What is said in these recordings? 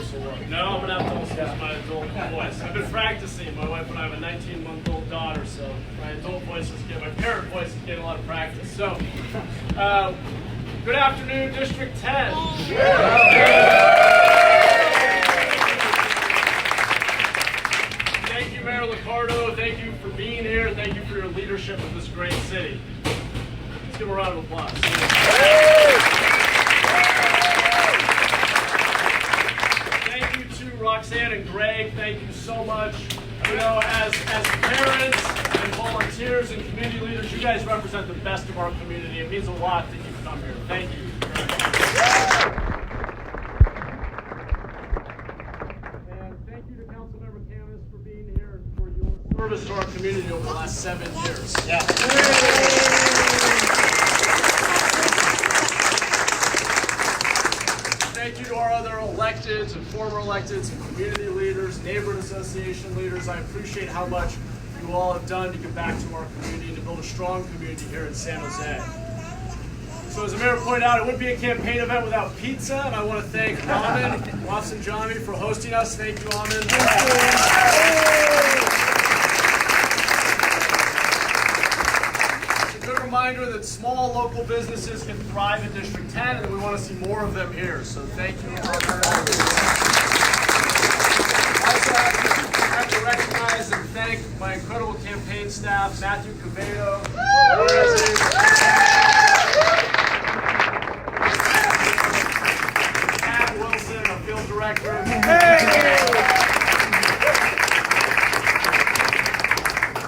this will work. No, I'm going to have to use my adult voice. I've been practicing. My wife and I have a 19-month-old daughter, so my adult voice is getting, my parent voice is getting a lot of practice. So, good afternoon, District 10. Thank you, Mayor Liccardo. Thank you for being here. Thank you for your leadership of this great city. Let's give a round of applause. Thank you to Roxanne and Greg. Thank you so much. You know, as parents and volunteers and community leaders, you guys represent the best of our community. It means a lot that you've come here. Thank you. And thank you to Councilmember Camus for being here and for your service to our community over the last 7 years. Yeah. Thank you to our other electeds and former electeds and community leaders, neighborhood association leaders. I appreciate how much you all have done to give back to our community and to build a strong community here in San Jose. So as the mayor pointed out, it wouldn't be a campaign event without pizza, and I want to thank Mahan, Watson Jami for hosting us. Thank you, Mahan. Reminder that small local businesses can thrive in District 10, and we want to see more of them here. So thank you. I also have to recognize and thank my incredible campaign staff, Matthew Cavedo, Pat Wilson, our field director. I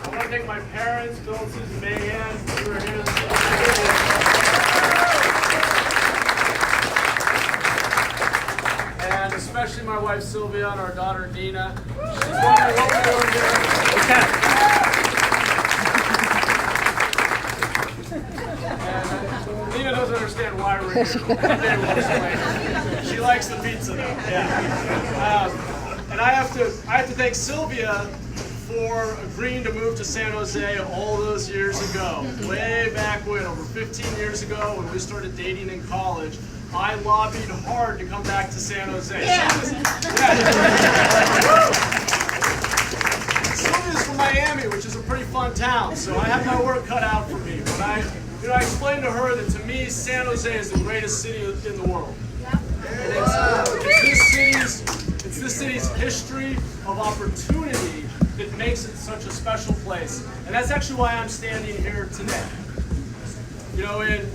want to thank my parents, Bill and Susan Mahan. And especially my wife Sylvia and our daughter Dina. She's wondering what we're doing here. And Dina doesn't understand why we're here. She likes the pizza though. Yeah. And I have to thank Sylvia for agreeing to move to San Jose all those years ago. Way back when, over 15 years ago, when we started dating in college, I lobbied hard to come back to San Jose. Yeah. Sylvia's from Miami, which is a pretty fun town, so I have my work cut out for me. But I explained to her that to me, San Jose is the greatest city in the world. And it's this city's history of opportunity that makes it such a special place. And that's actually why I'm standing here today. You know, in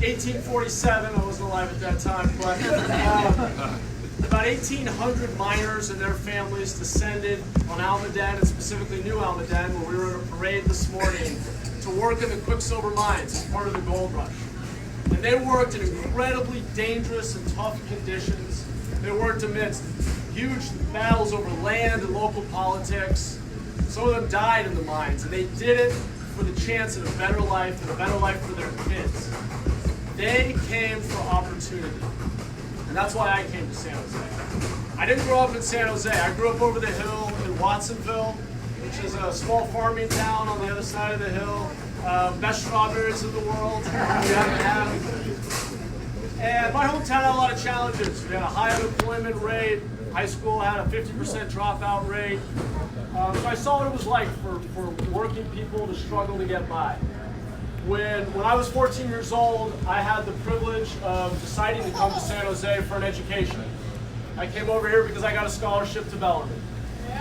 1847, I wasn't alive at that time, but about 1,800 miners and their families descended on Almaden, and specifically New Almaden, where we were in a parade this morning to work in the Quicksilver mines as part of the gold rush. And they worked in incredibly dangerous and tough conditions. They worked amidst huge battles over land and local politics. Some of them died in the mines, and they did it for the chance of a better life and a better life for their kids. They came for opportunity, and that's why I came to San Jose. I didn't grow up in San Jose. I grew up over the hill in Watsonville, which is a small farming town on the other side of the hill. Best strawberries in the world. And my hometown had a lot of challenges. We had a high unemployment rate. High school had a 50% dropout rate. So I saw what it was like for working people to struggle to get by. When I was 14 years old, I had the privilege of deciding to come to San Jose for an education. I came over here because I got a scholarship to Bellevue.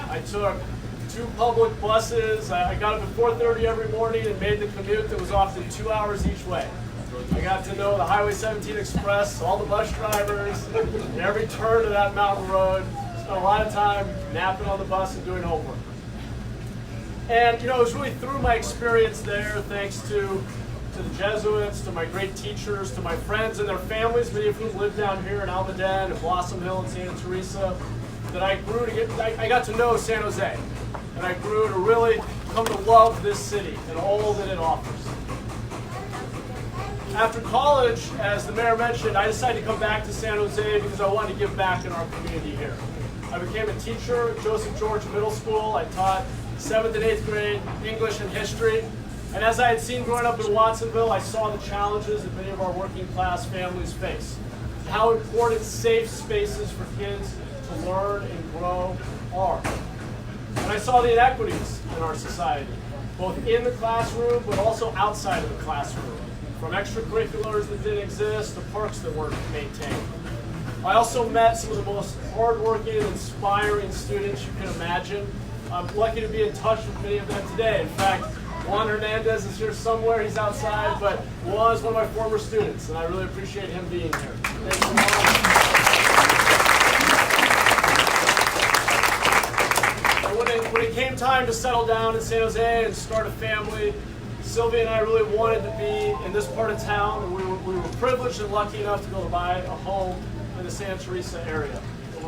I took 2 public buses. I got up at 4:30 every morning and made the commute that was often 2 hours each way. I got to know the Highway 17 Express, all the bus drivers, and every turn of that mountain road. Spent a lot of time napping on the bus and doing homework. And you know, it was really through my experience there, thanks to the Jesuits, to my great teachers, to my friends and their families, many of whom live down here in Almaden and Blossom Hill and Santa Teresa, that I got to know San Jose. And I grew to really come to love this city and all that it offers. After college, as the mayor mentioned, I decided to come back to San Jose because I wanted to give back in our community here. I became a teacher at Joseph George Middle School. I taught 7th and 8th grade English and history. And as I had seen growing up in Watsonville, I saw the challenges that many of our working class families face. how important safe spaces for kids to learn and grow are. And I saw the inequities in our society, both in the classroom but also outside of the classroom, from extracurriculars that didn't exist to parks that weren't maintained. I also met some of the most hardworking and inspiring students you can imagine. I'm lucky to be in touch with many of them today. In fact, Juan Hernandez is here somewhere. He's outside, but Juan is one of my former students, and I really appreciate him being here. Thanks, Juan. And when it came time to settle down in San Jose and start a family, Sylvia and I really wanted to be in this part of town, and we were privileged and lucky enough to be able to buy a home in the Santa Teresa area,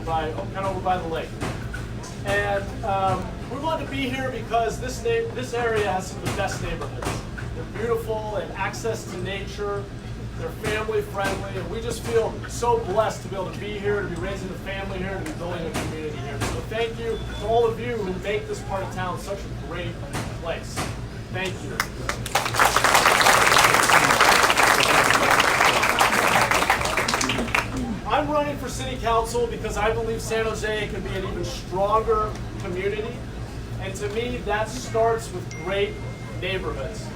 kind of over by the lake. And we wanted to be here because this area has some of the best neighborhoods. They're beautiful, they have access to nature, they're family friendly, and we just feel so blessed to be able to be here, to be raising a family here, to be building a community here. So thank you to all of you who make this part of town such a great place. Thank you. I'm running for city council because I believe San Jose can be an even stronger community, and to me that starts with great neighborhoods.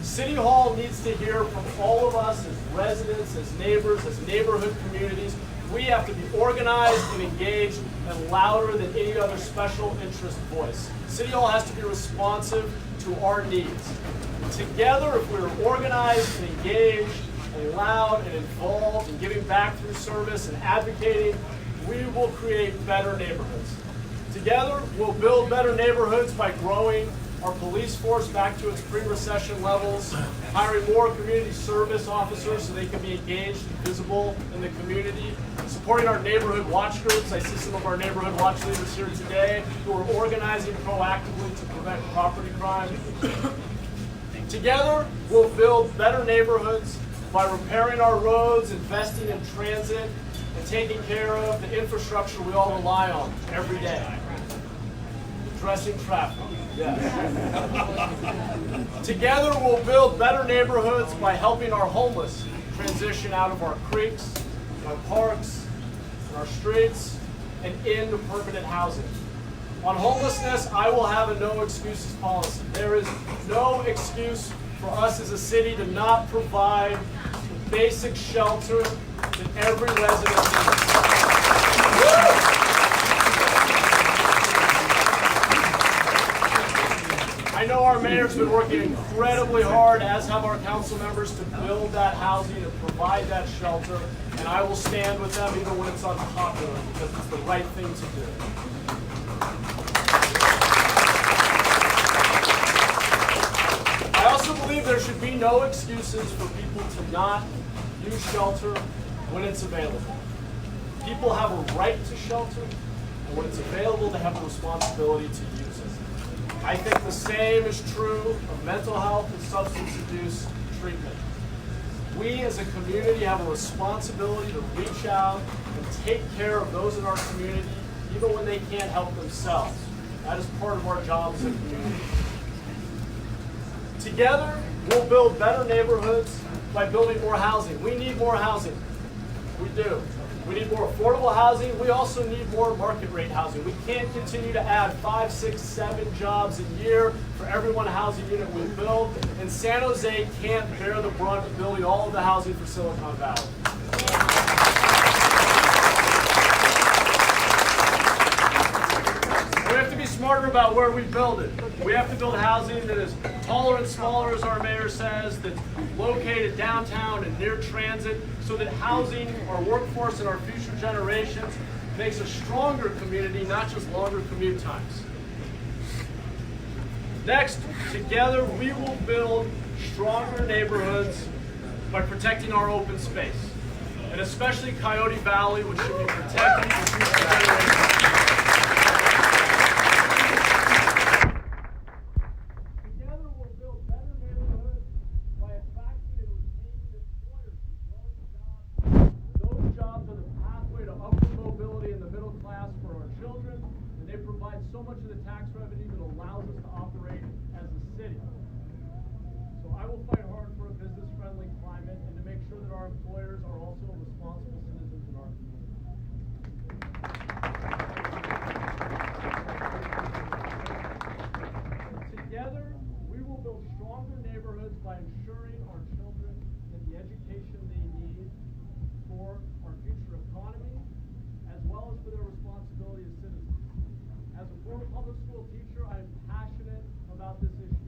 City Hall needs to hear from all of us as residents, as neighbors, as neighborhood communities. We have to be organized and engaged and louder than any other special interest voice. City Hall has to be responsive to our needs. Together, if we're organized and engaged and loud and involved and giving back through service and advocating, we will create better neighborhoods. Together, we'll build better neighborhoods by growing our police force back to its pre-recession levels, hiring more community service officers so they can be engaged and visible in the community, supporting our neighborhood watch groups. I see some of our neighborhood watch leaders here today who are organizing proactively to prevent property crime. Together, we'll build better neighborhoods by repairing our roads, investing in transit, and taking care of the infrastructure we all rely on every day. Addressing traffic, yes. Together, we'll build better neighborhoods by helping our homeless transition out of our creeks, our parks, our streets, and into permanent housing. On homelessness, I will have a no excuses policy. There is no excuse for us as a city to not provide the basic shelter that every resident needs. I know our mayor's been working incredibly hard, as have our council members, to build that housing and provide that shelter, and I will stand with them even when it's unpopular, because it's the right thing to do. I also believe there should be no excuses for people to not use shelter when it's available. People have a right to shelter, and when it's available, they have a responsibility to use it. I think the same is true of mental health and substance abuse treatment. We as a community have a responsibility to reach out and take care of those in our community, even when they can't help themselves. That is part of our job as a community. Together, we'll build better neighborhoods by building more housing. We need more housing. We do. We need more affordable housing. We also need more market rate housing. We can't continue to add 5, 6, 7 jobs a year for every one housing unit we build. And San Jose can't bear the brunt of building all of the housing for Silicon Valley. We have to be smarter about where we build it. We have to build housing that is taller and smaller, as our mayor says, that's located downtown and near transit, so that housing, our workforce, and our future generations makes a stronger community, not just longer commute times. Next, together we will build stronger neighborhoods by protecting our open space, and especially Coyote Valley, which should be protected for future generations. So much of the tax revenue that allows us to operate as a city. So I will fight hard for a business-friendly climate and to make sure that our employers are also responsible citizens in our community. Together, we will build stronger neighborhoods by ensuring our children get the education they need for our future economy, as well as for their responsibility as citizens. As a former public school teacher, I am passionate about this issue.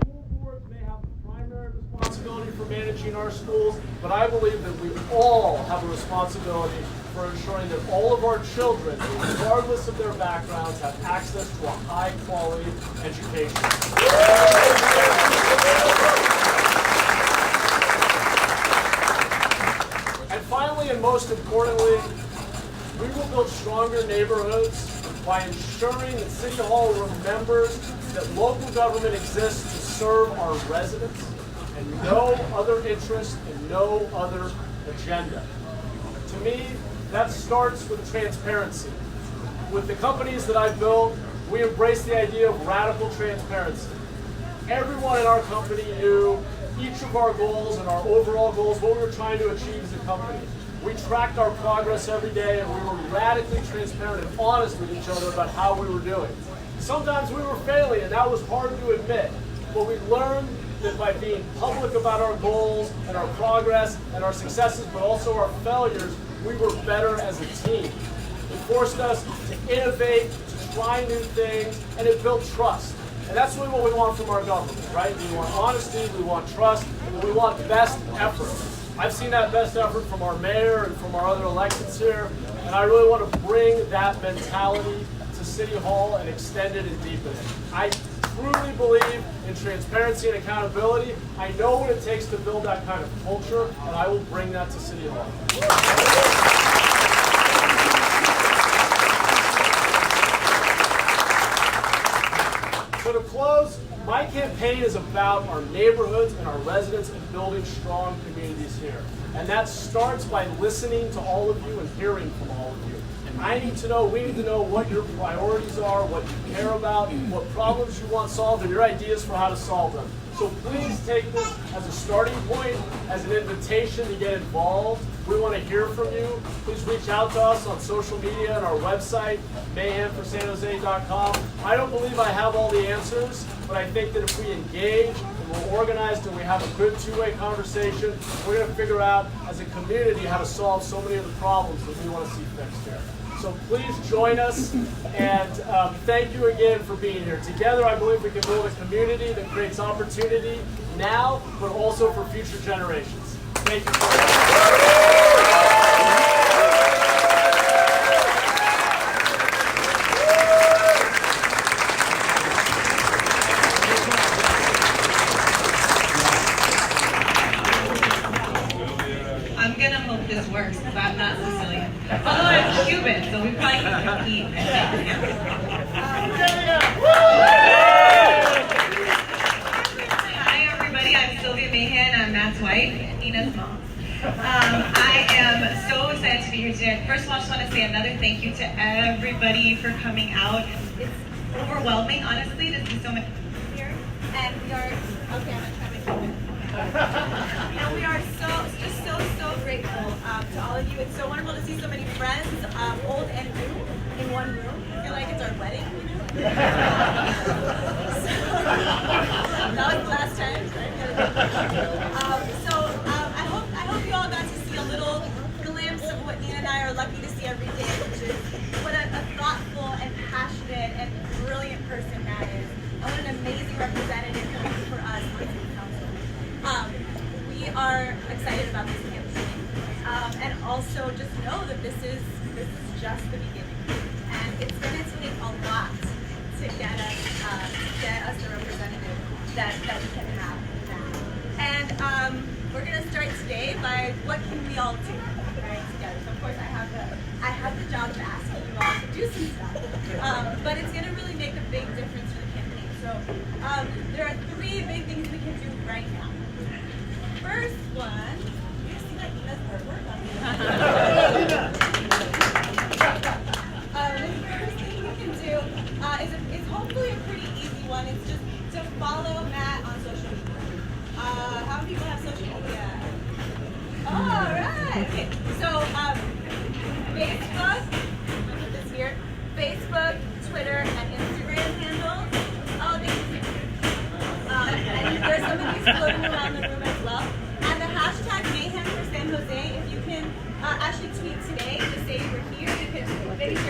School boards may have the primary responsibility for managing our schools, but I believe that we all have a responsibility for ensuring that all of our children, regardless of their backgrounds, have access to a high-quality education. And finally, and most importantly, we will build stronger neighborhoods by ensuring that City Hall remembers that local government exists to serve our residents and no other interest and no other agenda. To me, that starts with transparency. With the companies that I've built, we embrace the idea of radical transparency. Everyone in our company knew each of our goals and our overall goals, what we were trying to achieve as a company. We tracked our progress every day, and we were radically transparent and honest with each other about how we were doing. Sometimes we were failing, and that was hard to admit, but we learned that by being public about our goals and our progress and our successes, but also our failures, we were better as a team. It forced us to innovate, to try new things, and it built trust. And that's really what we want from our government, right? We want honesty, we want trust, and we want best effort. I've seen that best effort from our mayor and from our other elections here, and I really want to bring that mentality to City Hall and extend it and deepen it. I truly believe in transparency and accountability. I know what it takes to build that kind of culture, and I will bring that to City Hall. So to close, my campaign is about our neighborhoods and our residents and building strong communities here. And that starts by listening to all of you and hearing from all of you. And I need to know, we need to know what your priorities are, what you care about, what problems you want solved, and your ideas for how to solve them. So please take this as a starting point, as an invitation to get involved. We want to hear from you. Please reach out to us on social media and our website, mahanforsanjose.com. I don't believe I have all the answers, but I think that if we engage and we're organized and we have a good two-way conversation, we're going to figure out as a community how to solve so many of the problems that we want to see fixed here. So please join us, and thank you again for being here. Together, I believe we can build a community that creates opportunity now, but also for future generations. Thank you. This works because I'm not Sicilian. Although I'm Cuban, so we probably can compete. Hi everybody, I'm Sylvia Mahan. I'm Matt's wife, Nina's mom. I am so excited to be here today. First of all, I just want to say another thank you to everybody for coming out. It's overwhelming, honestly, to see so many people here. And we are, okay, I'm going to try my comment. And we are so grateful to all of you. It's so wonderful to see so many friends, old and new, in one room. I feel like it's our wedding, you know? That was the last time, right? I hope you all got to see a little glimpse of what Nina and I are lucky to see every day, which is what a thoughtful and passionate and brilliant person Matt is, and what an amazing representative for us on City Council. We are excited about this campaign, and also just know that this is just the beginning, and it's going to take a lot to get us the representative that we can have now. And we're going to start today by what can we all do together. So of course I have the job of asking you all to do some stuff, but it's going to really make a big difference for the campaign. So there are three big things we can do right now. First one, you see that Nina's artwork on here? The first thing we can do is hopefully a pretty easy one. It's just to follow Matt on social media.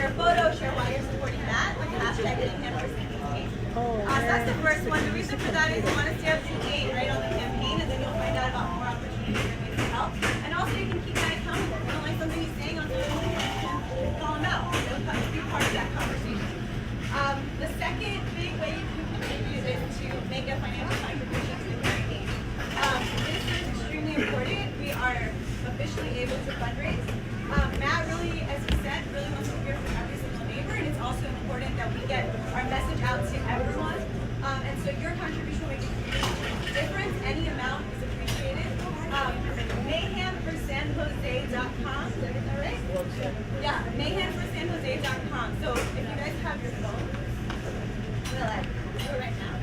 share a photo, share why you're supporting that with hashtag #MahanForSanDiego. So that's the first one. The reason for that is you want to stay up to date, right, on the campaign, and then you'll find out about more opportunities and ways to help. And also you can keep that accountable. If you don't like something he's saying on social media, you can call him out. He'll be part of that conversation. The second big way you can contribute is to make a financial contribution to the campaign. This is extremely important. We are officially able to fundraise. Matt really, as he said, really wants to hear from every single neighbor, and it's also important that we get our message out to everyone. And so your contribution will make a huge difference. Any amount is appreciated. MahanForSanJose.com. Did I get that right? Yeah, MahanForSanJose.com. So if you guys have your phone, I'm gonna do it right now.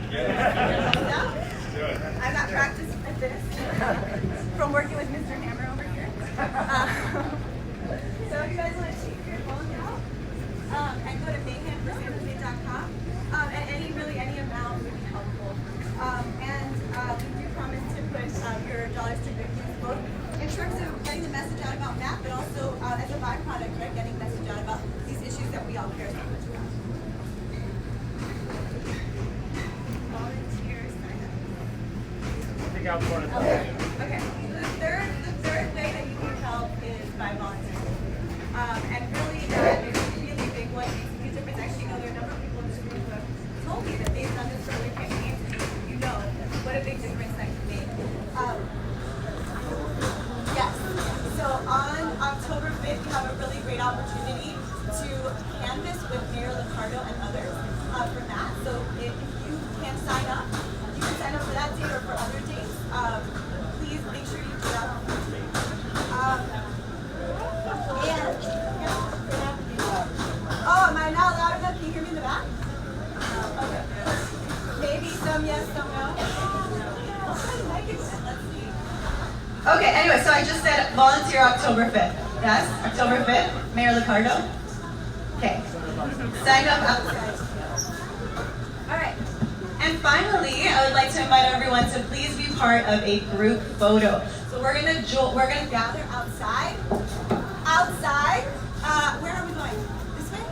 I got practice at this from working with Mr. Hammer over here. So if you guys want to take your phone out and go to MahanForSanJose.com, and any amount would be helpful. And we do promise to put your dollars to good use, both in terms of getting the message out about MAP, but also as a byproduct, right, getting the message out about these issues that we all care so much about. Volunteer sign up. Take out part of that. Okay. The third way that you can help is by volunteering. And really, that is a really big one. It makes a huge difference. Actually, there are a number of people in this room who have told me that they've done this for their campaigns. You know what a big difference that can make. Yes. So on October 5th, you have a really great opportunity to canvass with Mayor Ricardo and others for that. So if you can't sign up, you can sign up for that date or for other dates. Please make sure you do that on Thursday. Oh, am I not loud enough? Can you hear me in the back? Okay. Maybe some yes, some no. Let's see. Okay, anyway, so I just said volunteer October 5th. Yes? October 5th? Mayor Ricardo? Okay. Sign up outside. Alright. And finally, I would like to invite everyone to please be part of a group photo. So we're gonna gather outside. Outside. Where are we going? This way?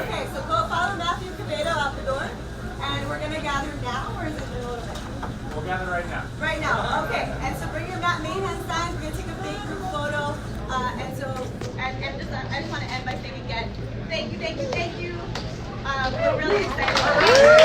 Okay, so go follow Matthew Cavedo out the door. And we're gonna gather now, or is it in a little bit? We'll gather right now. Right now, okay. And so bring your Mahan signs. We're gonna take a big group photo. I just want to end by saying again, thank you. We're really excited.